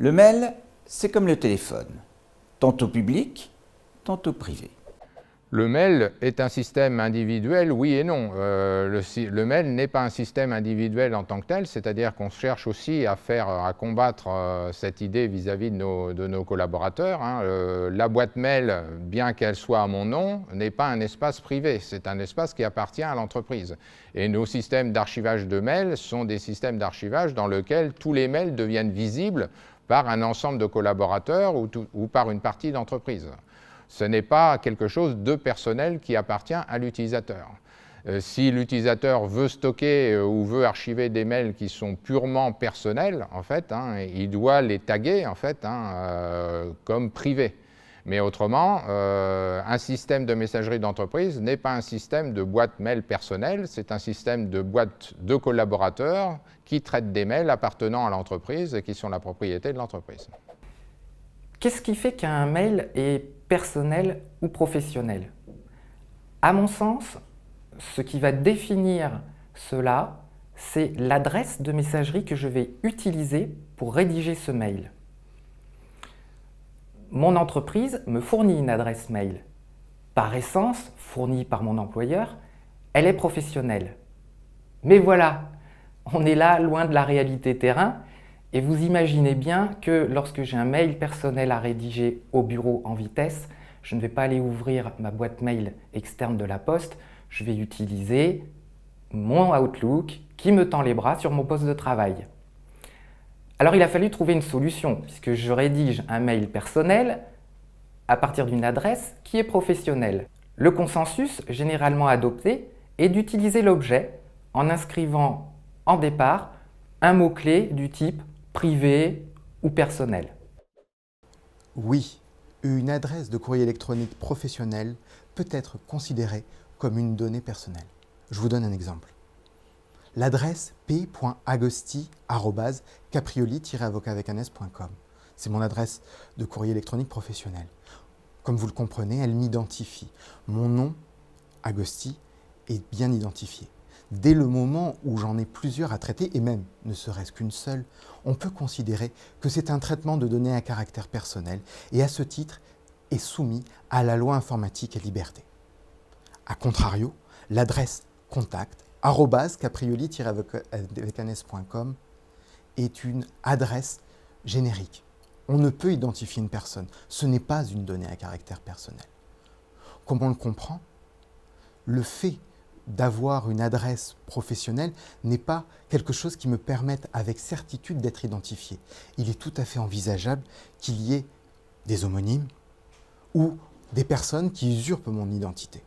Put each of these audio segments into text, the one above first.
Le mail, c'est comme le téléphone, tantôt public, tantôt privé. Le mail est un système individuel, oui et non. Le mail n'est pas un système individuel en tant que tel, c'est-à-dire qu'on cherche aussi à combattre cette idée vis-à-vis de nos collaborateurs. La boîte mail, bien qu'elle soit à mon nom, n'est pas un espace privé, c'est un espace qui appartient à l'entreprise. Et nos systèmes d'archivage de mails sont des systèmes d'archivage dans lesquels tous les mails deviennent visibles par un ensemble de collaborateurs ou par une partie d'entreprise. Ce n'est pas quelque chose de personnel qui appartient à l'utilisateur. Si l'utilisateur veut stocker ou veut archiver des mails qui sont purement personnels, en fait, il doit les taguer en fait, comme privés. Mais autrement, un système de messagerie d'entreprise n'est pas un système de boîte mail personnelle, c'est un système de boîte de collaborateurs qui traitent des mails appartenant à l'entreprise et qui sont la propriété de l'entreprise. Qu'est-ce qui fait qu'un mail est personnel ou professionnel? À mon sens, ce qui va définir cela, c'est l'adresse de messagerie que je vais utiliser pour rédiger ce mail. Mon entreprise me fournit une adresse mail. Par essence, fournie par mon employeur, elle est professionnelle. Mais voilà, on est là loin de la réalité terrain. Et vous imaginez bien que lorsque j'ai un mail personnel à rédiger au bureau en vitesse, je ne vais pas aller ouvrir ma boîte mail externe de la poste, je vais utiliser mon Outlook qui me tend les bras sur mon poste de travail. Alors il a fallu trouver une solution puisque je rédige un mail personnel à partir d'une adresse qui est professionnelle. Le consensus généralement adopté est d'utiliser l'objet en inscrivant en départ un mot-clé du type privé ou personnel. Oui, une adresse de courrier électronique professionnelle peut être considérée comme une donnée personnelle. Je vous donne un exemple. L'adresse p.agosti@caprioli-avocat-avec-un-s.com. C'est mon adresse de courrier électronique professionnel. Comme vous le comprenez, elle m'identifie. Mon nom, Agosti, est bien identifié. Dès le moment où j'en ai plusieurs à traiter, et même ne serait-ce qu'une seule, on peut considérer que c'est un traitement de données à caractère personnel et à ce titre est soumis à la loi informatique et liberté. A contrario, l'adresse contact@caprioli-avocat-avec-un-s.com est une adresse générique. On ne peut identifier une personne. Ce n'est pas une donnée à caractère personnel. Comme on le comprend, le fait d'avoir une adresse professionnelle n'est pas quelque chose qui me permette avec certitude d'être identifié. Il est tout à fait envisageable qu'il y ait des homonymes ou des personnes qui usurpent mon identité.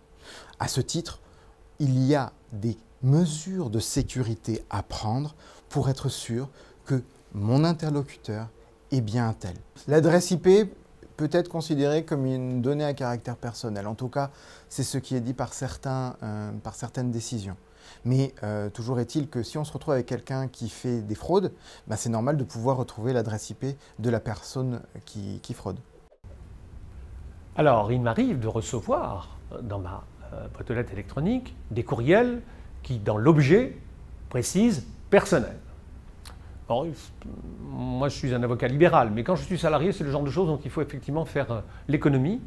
À ce titre, il y a des mesures de sécurité à prendre pour être sûr que mon interlocuteur est bien un tel. L'adresse IP peut être considérée comme une donnée à caractère personnel. En tout cas, c'est ce qui est dit par certaines décisions. Mais toujours est-il que si on se retrouve avec quelqu'un qui fait des fraudes, c'est normal de pouvoir retrouver l'adresse IP de la personne qui fraude. Alors, il m'arrive de recevoir dans ma boîte aux lettres électronique des courriels qui, dans l'objet, précisent « personnel ». Alors, moi, je suis un avocat libéral, mais quand je suis salarié, c'est le genre de choses dont il faut effectivement faire l'économie.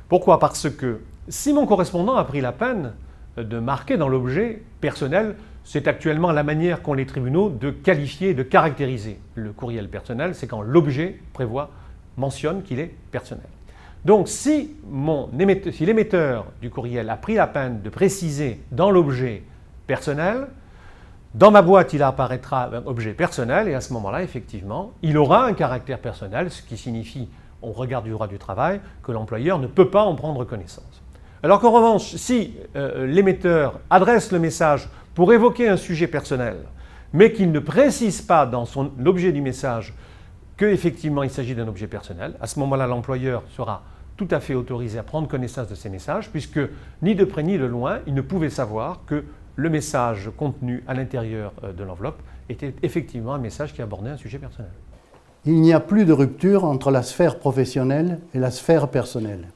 Pourquoi? Parce que si mon correspondant a pris la peine de marquer dans l'objet personnel, c'est actuellement la manière qu'ont les tribunaux de qualifier, de caractériser le courriel personnel, c'est quand l'objet mentionne qu'il est personnel. Donc, si l'émetteur du courriel a pris la peine de préciser dans l'objet personnel, dans ma boîte, il apparaîtra un objet personnel et à ce moment-là, effectivement, il aura un caractère personnel, ce qui signifie, au regard du droit du travail, que l'employeur ne peut pas en prendre connaissance. Alors qu'en revanche, si l'émetteur adresse le message pour évoquer un sujet personnel, mais qu'il ne précise pas dans l'objet du message qu'effectivement il s'agit d'un objet personnel, à ce moment-là, l'employeur sera tout à fait autorisé à prendre connaissance de ces messages, puisque ni de près ni de loin, il ne pouvait savoir que le message contenu à l'intérieur de l'enveloppe était effectivement un message qui abordait un sujet personnel. Il n'y a plus de rupture entre la sphère professionnelle et la sphère personnelle.